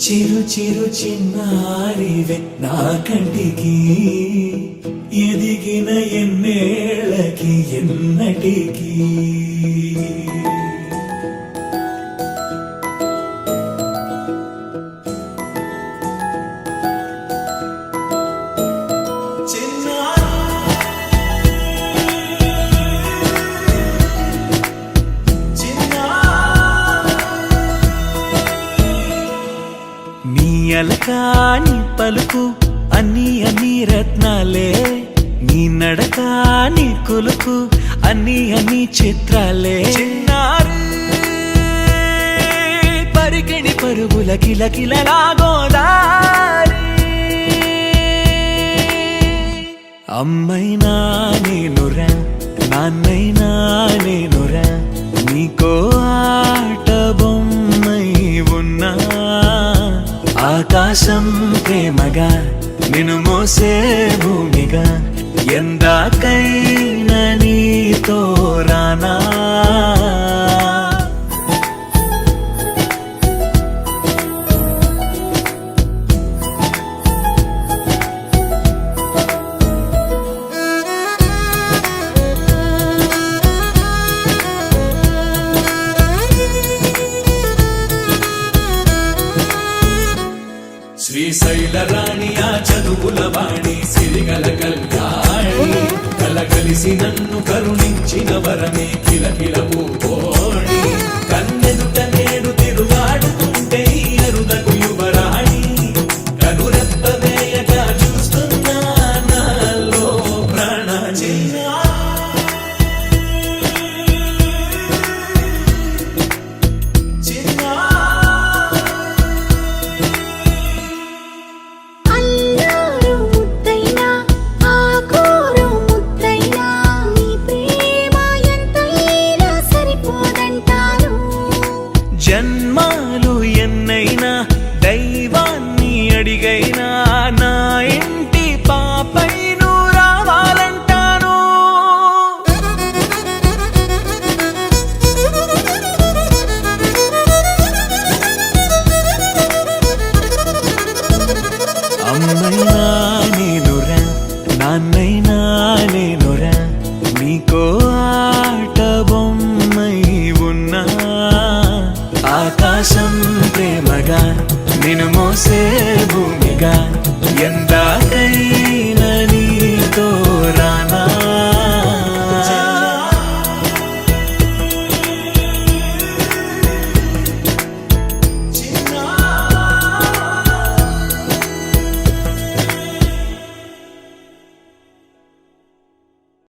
చిరు చిరు చిన్నారివే నా కంటికి ఎదిగిన ఎన్నేళ్ళకి ఎన్నటికి అలకాని పలుకు అన్ని రత్నాలే నీ నడకాని కొలుకు అన్ని చిత్రాలే పరికిణి పరుగుల కిలకిలలాగోదారి అమ్మైనా నేనురా నాన్నైనా నేనురా నీకో ఆట బొమ్మై ఉన్నా ఆకాశం ప్రేమగా నిన్ను మోసే భూమిగా ఎందాకైనా నీతో రానా శ్రీశైల రాణి ఆ చదువుల వాణి సిరిగల కళ్యాణి కలగలిసి నన్ను కరుణించిన వరమే కిలకిల పూకోణి కన్నెదుట నేడు తిరుగాడుతుంటే అరుదకు యువరాణి కనురెప్ప వేయగా చూస్తున్నా నాలో ప్రాణ జన్మాలు ఎన్నైనా దైవాన్ని అడిగైనా నా ఇంటి పాపై నువ్వు రావాలంటాను అమ్మైనా నేనురా నాన్నైనా నేనురా నీకో ఆట బొమ్మై ఉన్నా ఆకాశం ప్రేమగా నిన్ను మోసే భూమిగా ఎందాకై